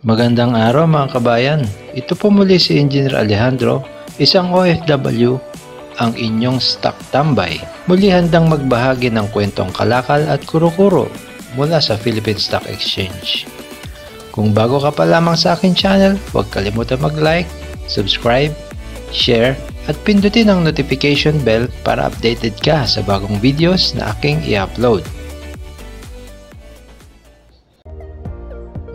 Magandang araw mga kabayan. Ito po muli si Engineer Alejandro, isang OFW, ang inyong stock tambay. Muli handang magbahagi ng kwentong kalakal at kuro-kuro mula sa Philippine Stock Exchange. Kung bago ka pa lamang sa akin channel, huwag kalimutan mag-like, subscribe, share, at pindutin ang notification bell para updated ka sa bagong videos na aking i-upload.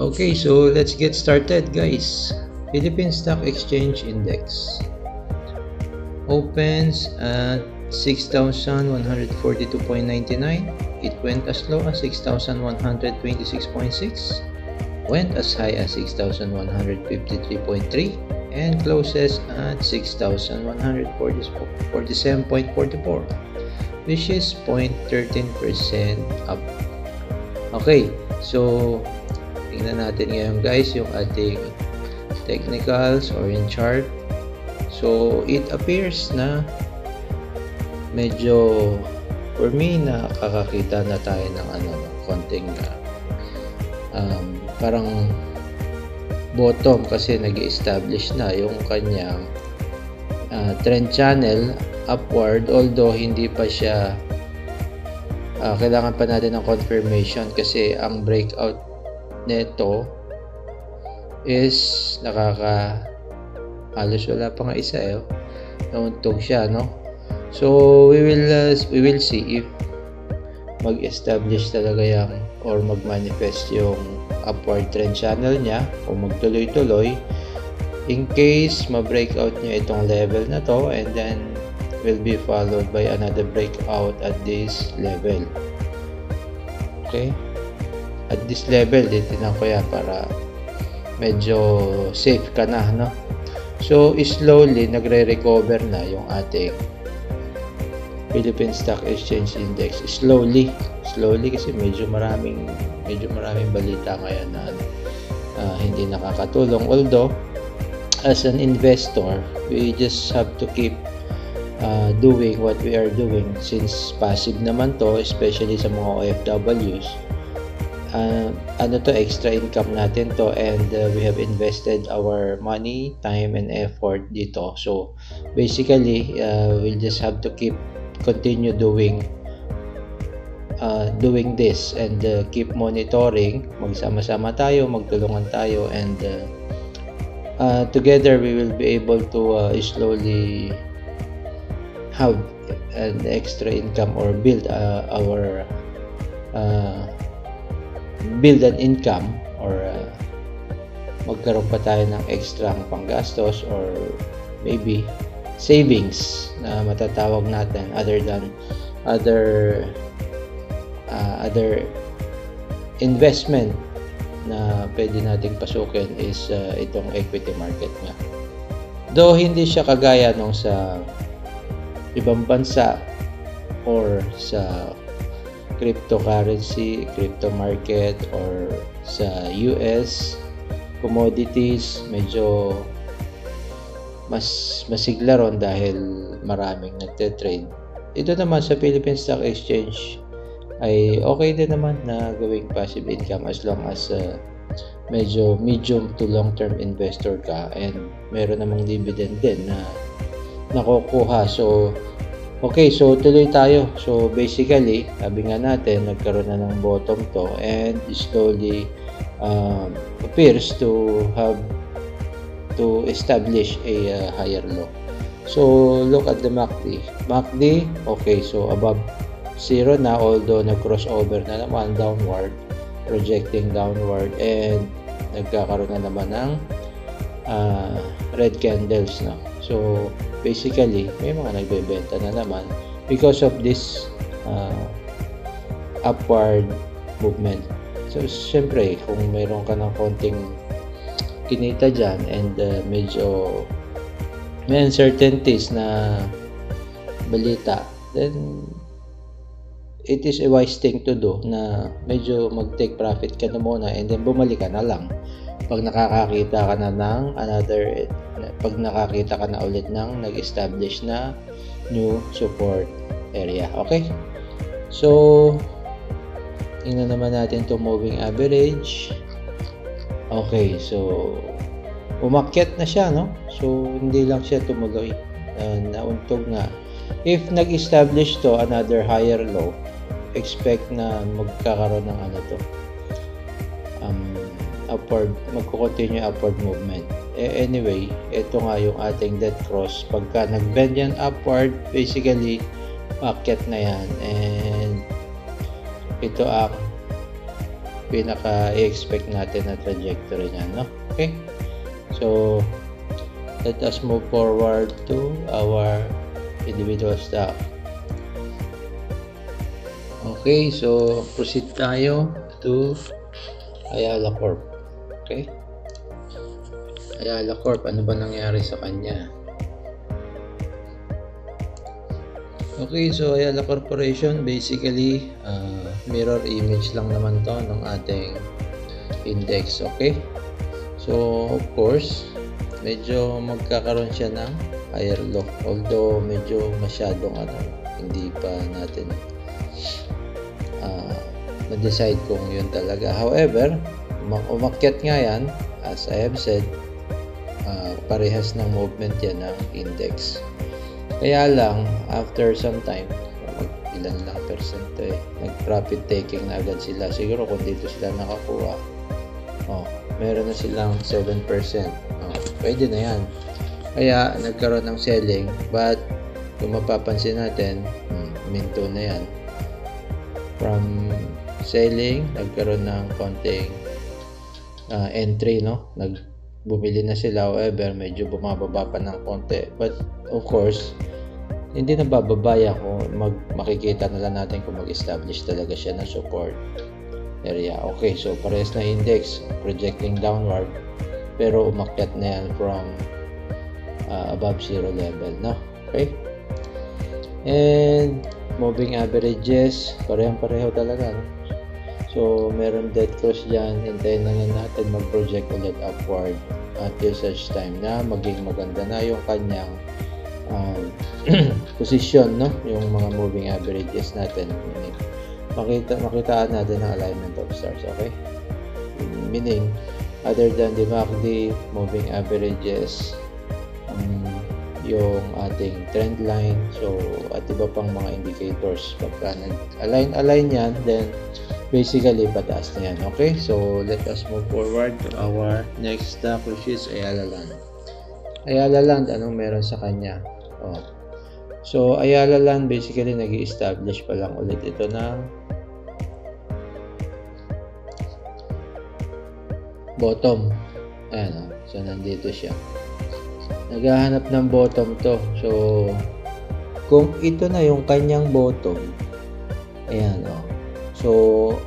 Okay, so let's get started guys. Philippine Stock Exchange Index opens at 6,142.99. It went as low as 6,126.6, went as high as 6,153.3, and closes at 6,147.44, which is 0.13% up. Okay, so tingnan natin ngayon guys yung ating technicals or in chart. So it appears na medyo for me nakakakita na tayo ng konting parang bottom kasi nag-establish na yung kanyang trend channel upward, although hindi pa siya kailangan pa natin ng confirmation kasi ang breakout neto is halos wala pa nga isa nauntog siya, no? So we will see if mag-establish talaga yan or mag-manifest yung upward trend channel niya o magtuloy-tuloy. In case ma-breakout niya itong level na to, and then will be followed by another breakout at this level. Okay, at this level titignan ko yan para medyo safe ka na, no? So slowly nagre-recover na yung ating Philippine Stock Exchange Index. Slowly kasi medyo maraming balita ngayon na hindi nakakatulong, although as an investor we just have to keep doing what we are doing since passive naman to, especially sa mga OFWs. Extra income natin to, and we have invested our money, time, and effort dito. So basically we'll just have to continue doing this and keep monitoring. Magsama-sama tayo, magtulungan tayo, and together we will be able to slowly have an extra income or build an income, or magkaroon pa tayo ng extra panggastos or maybe savings na matatawag natin other investment na pwede nating pasukin is itong equity market nga. Though hindi siya kagaya nung sa ibang bansa or sa cryptocurrency, crypto market, or sa US commodities, medyo mas masigla ron dahil maraming nagte-trade. Ito naman sa Philippine Stock Exchange ay okay din naman na gawing passive income as long as medyo medium to long term investor ka and meron namang dividend din na nakukuha. So okay, so tuloy tayo. So basically, sabi nga natin, nagkaroon na ng bottom to and slowly appears to have to establish a higher low. So look at the MACD. MACD, okay, so above 0 na, although nag-crossover na naman downward, projecting downward, and nagkakaroon na naman ng red candles na. So basically, may mga nagbebenta na naman because of this upward movement. So syempre, kung mayroon ka ng konting kinita dyan and medyo may uncertainties na balita, then it is a wise thing to do na medyo mag-take profit ka na muna and then bumalik ka na lang pag nakakakita ka na ng ulit ng nag-establish na new support area. Okay, so tingnan naman natin to moving average. Okay, so umakyat na siya, no? So hindi lang siya tumuloy, nauntog nga. If nag-establish to another higher low, expect na magkakaroon ng ano to, upward, magko-continue upward movement. Anyway, ito nga yung ating dead cross. Pagka nag-bend yan upward, basically akyat na yan, and ito ang pinaka-expect natin na trajectory niyan, no? Okay, so let us move forward to our individual stock. Okay, so proceed tayo to Ayala Corp. Okay, Ayala Corp, ano ba nangyari sa kanya? Okay, so Ayala Corporation, basically mirror image lang naman to ng ating index. Okay, so of course medyo magkakaroon siya ng higher low, although medyo masyadong hindi pa natin na-decide kung yun talaga. However, umakyat nga yan, as I have said, parehas ng movement yan ng index. Kaya lang, after some time, ilan lang percento nag-profit taking na agad sila. Siguro kung dito sila nakakuha, meron na silang 7%. Pwede na yan. Kaya nagkaroon ng selling, but kung mapapansin natin, minto na yan. From selling, nagkaroon ng konting entry, no? Bumili na sila, however, medyo bumababa pa ng konti. But of course, hindi na bababaya kung makikita na lang natin kung mag-establish talaga siya ng support area. Okay, so parehas na index, projecting downward, pero umakyat na yan from above zero level, no? Okay, and moving averages, pareho talaga, no? So meron dead cross dyan, hintayin na natin mag-project ulit upward until such time na maging maganda na yung kanyang position, no? Yung mga moving averages natin, makitaan natin ang alignment of stars. Okay, meaning other than the MACD, moving averages, yung ating trend line, so at iba pang mga indicators, pagka nag-align yan, then basically pataas na yan. Okay, so let us move forward to our next stock, which is Ayala Land. Ayala Land, anong meron sa kanya? So Ayala Land, basically nag-i-establish pa lang ulit ito ng bottom. Ayan, so nandito siya, naghahanap ng bottom to. So kung ito na yung kanyang bottom, ayan, so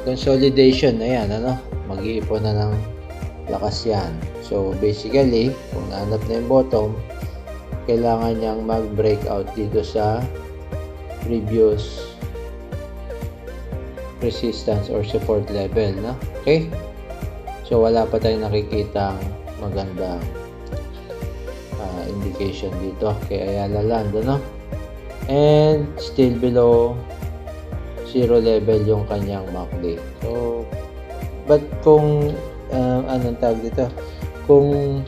consolidation na yan, mag-iipon na ng lakas yan. So basically, kung nahanap na yung bottom, kailangan niyang mag-breakout dito sa previous resistance or support level, no? Okay, so wala pa tayong nakikitang magandang indication dito kay Ayala Land, and still below zero level yung kanyang MACD. So but kung anong tawag dito, kung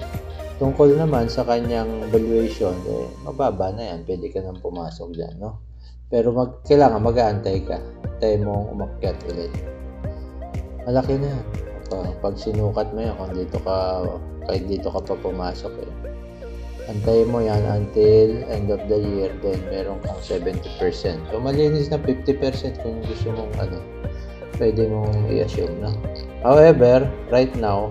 tungkol naman sa kanyang valuation, mababa na yan, pwede ka nang pumasok dyan, no? Pero kailangan mag-aantay ka, antay mong umakyat ulit. Malaki na yan pag sinukat mo yan, kung kahit dito ka pa pumasok, antayin mo yan until end of the year, then meron kang 70%. So malinis na 50% kung gusto mong pwede mong i-assume, no? However, right now,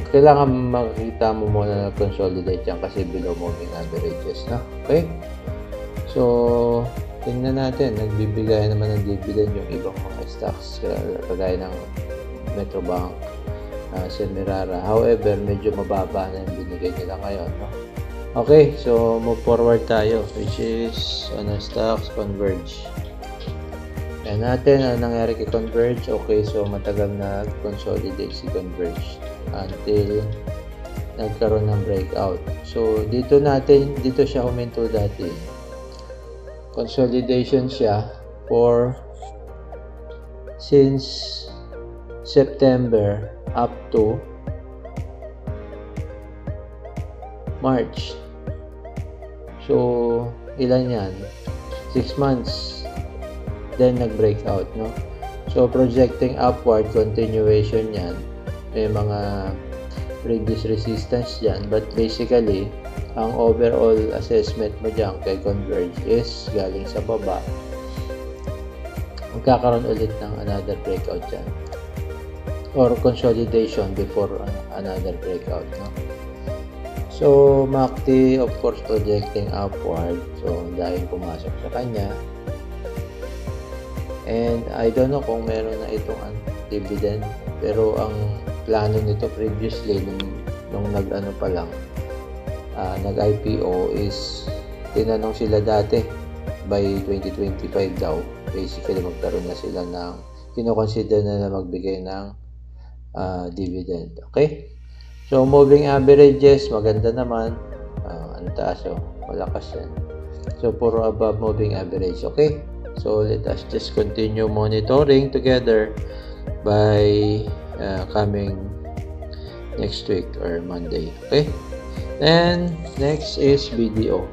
kailangan makikita mo muna na consolidate yan kasi below moving averages, no? Okay, so tingnan natin, nagbibigay naman ng dividend yung ibang mga stocks kagaya ng Metrobank, Semirara. However, medyo mababa na yung binigay nila ngayon, no? Okay, so move forward tayo, which is stocks Converge. Yan natin ang nangyari kay Converge. Okay, so matagal na consolidate si Converge until nagkaroon ng breakout. So dito siya huminto dati, consolidation siya since September up to March. So, ilan yan? 6 months. Then, nag-breakout, no? So, projecting upward, continuation yan. May mga previous resistance dyan. But basically, ang overall assessment mo dyan kay Converge is galing sa baba. Magkakaroon ulit ng another breakout dyan. Or consolidation before another breakout, no? So, MACD, of course, projecting upward. So, dahil pumasok sa kanya. And, I don't know kung meron na itong dividend. Pero, ang plano nito previously, nung nag-ano pa lang, nag-IPO is, tinanong sila dati, by 2025 daw. Basically, magkaroon na sila ng, kinoconsider na magbigay ng dividend. Okay? So, moving averages, maganda naman. Ang taas, malakas yan. So, puro above moving average. Okay? So, let us just continue monitoring together by coming next week or Monday. Okay? And, next is BDO.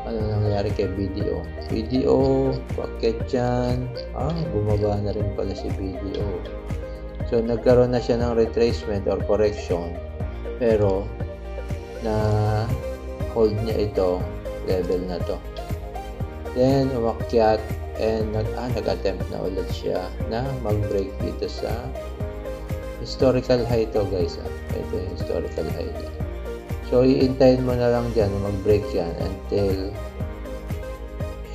Ano nangyari kay BDO? BDO, bakit yan? Bumaba na rin pala si BDO. So, nagkaroon na siya ng retracement or correction. Pero, na-hold niya ito, level na to. Then, umakyat and nag-attempt na ulit siya na mag-break dito sa historical high to, guys. Ito yung historical high dito. So, iintayin mo na lang dyan na mag-break yan until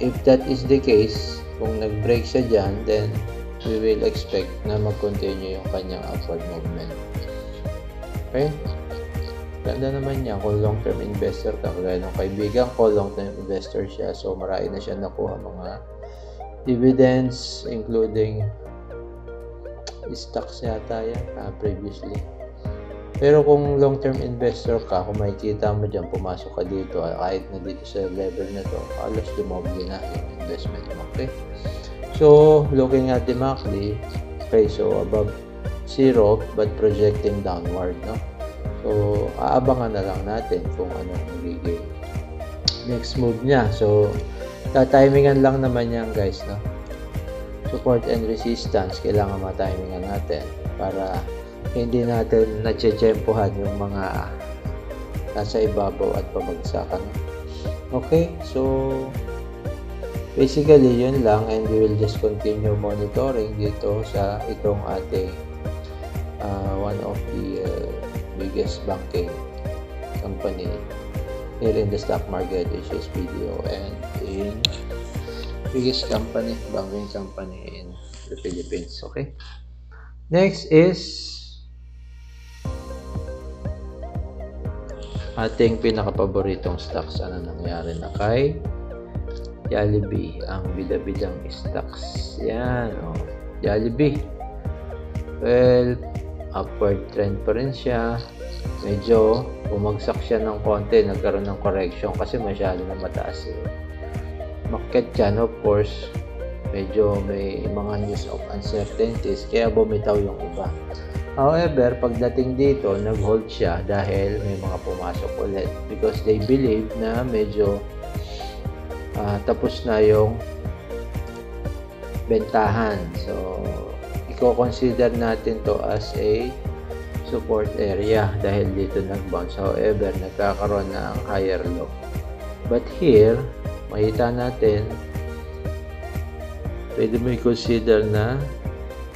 if that is the case, kung nag-break siya dyan, then we will expect na mag-continue yung kanyang upward movement. Okay? Ganda naman niya kung long-term investor ka. Kagaya ng kaibigan ko, long-term investor siya. So, marami na siya nakuha mga dividends, including stocks yata yan previously. Pero kung long-term investor ka, kung makikita mo dyan, pumasok ka dito, kahit na dito sa level na to, halos dumoble na yung investment mo. Okay? So, looking at the MACD, okay, so above 0 but projecting downward, no? So, aabangan na lang natin kung ano magiging next move niya. So, tatimingan lang naman yan, guys, no? Support and resistance, kailangan matimingan natin para hindi natin natsyempohan yung mga nasa ibabaw at pabagsakan. Okay, so basically, yun lang, and we will just continue monitoring dito sa itong ating one of the biggest banking company here in the stock market, which is BDO, and in biggest company, banking company in the Philippines. Okay. Next is ating pinaka-paboritong stocks. Ano nangyari na kay Jollibee, ang bida-bidang stocks. Yan, Jollibee. Well, upward trend pa rin siya. Medyo bumagsak siya ng konti, nagkaroon ng correction kasi masyado na mataas market dyan. Of course, medyo may mga news of uncertainties, kaya bumitaw yung iba. However, pagdating dito, nag-hold siya dahil may mga pumasok ulit because they believe na medyo tapos na yung bentahan. So, i-consider natin to as a support area dahil dito nag-bounce. However, nagkakaroon ng higher low. But here, makita natin, pwede mo i-consider na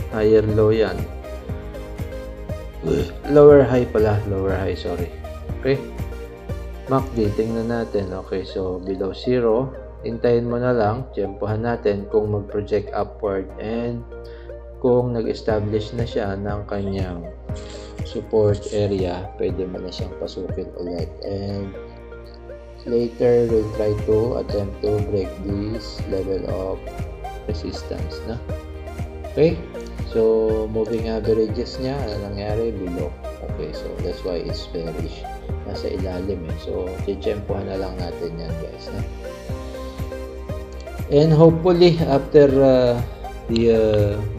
higher low yan. Lower high pala. Lower high, sorry. Okay. MACD, tingnan natin. Okay, so below 0. Hintayin mo na lang. Tiyempohan natin kung mag-project upward and kung nag-establish na siya ng kanyang support area, pwede mo na siyang pasukin ulit. And later, we'll try to attempt to break this level of resistance. No? Okay. So, moving averages niya, ano nangyari? Below. Okay, so that's why it's bearish. Nasa ilalim So, tiyempohan na lang natin yan, guys. No? And hopefully, after the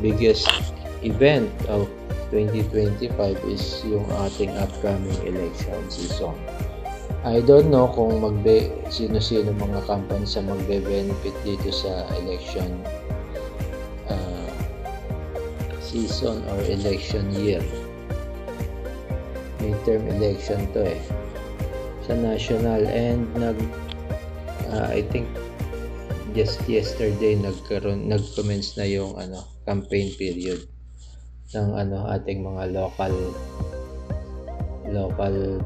biggest event of 2025 is yung ating upcoming election season. I don't know kung sino-sino mga companies sa magbe-benefit dito sa election season or election year. Midterm election to sa national, and I think just yesterday nag-commence na yung campaign period ng ating mga local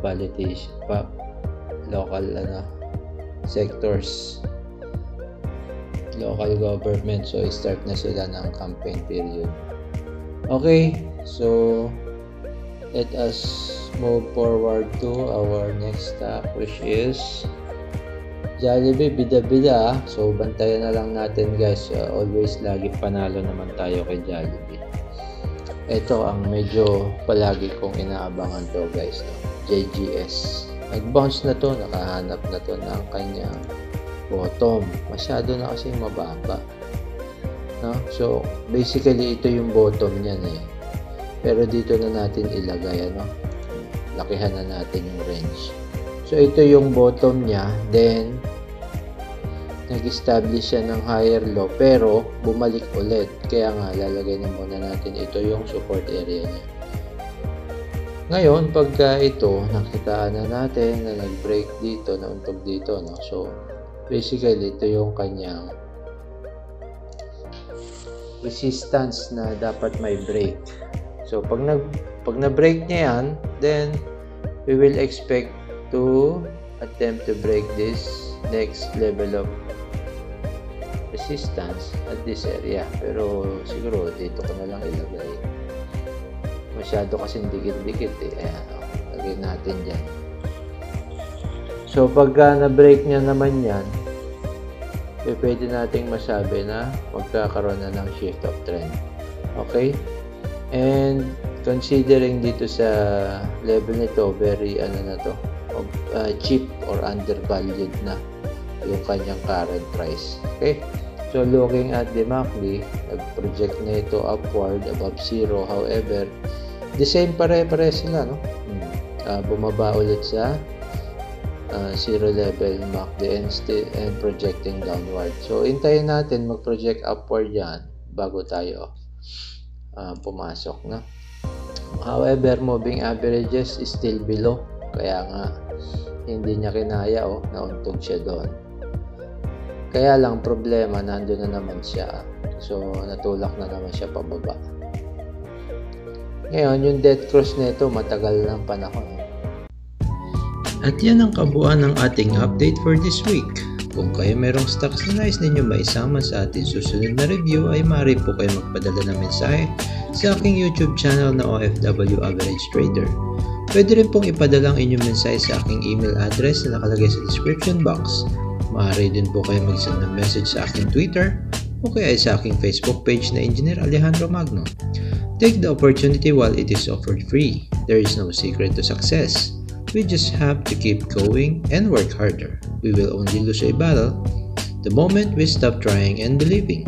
politicians, local sectors, local government. So start na sila ng campaign period. Okay, so let us move forward to our next stock, which is Jollibee. Bida-bida, so bantayan na lang natin guys. Always lagi panalo naman tayo kay Jollibee. Ito ang medyo palagi kong inaabangan to guys, JGS. Nag-bounce na to, nakahanap na to ng kanyang bottom. Masyado na kasi mababa, no? So basically ito yung bottom niyan pero dito na natin ilagay, lakihan na natin yung range. So ito yung bottom niya, then nag-establish siya ng higher low pero bumalik ulit, kaya nga lalagay na muna natin ito yung support area niya. Ngayon pagka ito nakitaan na natin na nag-break dito, nauntog dito, so basically ito yung kanyang resistance na dapat may break. So pag na-break niya yan, then we will expect to attempt to break this next level of resistance at this area. Pero siguro dito ko na lang ilagay. Masyado kasing dikit-dikit Ayan, lagay natin dyan. So pagka na-break niya naman yan, pwede nating masabi na magkakaroon na ng shift of trend. Okay? And considering dito sa level nito, very cheap or undervalued na yung kanyang current price. Okay? So looking at the MACD, nag-project na ito upward above zero. However, the same pare-pare sila, bumaba ulit sa zero level MACD and projecting downward. So hintayin natin mag-project upward yan bago tayo pumasok na. However, moving averages is still below, kaya nga hindi niya kinaya, nauntog siya doon. Kaya lang problema, nandun na naman siya, so natulak na naman siya pababa. Ngayon yung dead cross nito matagal ng panahon. At yan ang kabuuan ng ating update for this week. Kung kayo mayroong stocks na nais ninyo maisama sa ating susunod na review, ay maaari po kayo magpadala ng mensahe sa aking YouTube channel na OFW Average Trader. Pwede rin pong ipadala ang inyong mensahe sa aking email address na nakalagay sa description box. Maaari din po kayo mag-send ng message sa aking Twitter o kaya sa aking Facebook page na Engineer Alejandro Magno. Take the opportunity while it is offered free. There is no secret to success. We just have to keep going and work harder. We will only lose a battle the moment we stop trying and believing.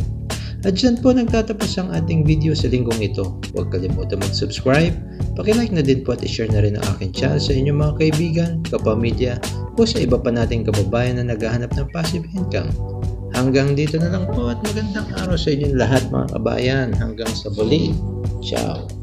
At dyan po nagtatapos ang ating video sa linggong ito. Huwag kalimutan mag-subscribe, paki-like na din po at i-share na rin ang aking channel sa inyong mga kaibigan, kapamilya o sa iba pa nating kababayan na naghahanap ng passive income. Hanggang dito na lang po at magandang araw sa inyong lahat mga kabayan. Hanggang sa muli. Ciao!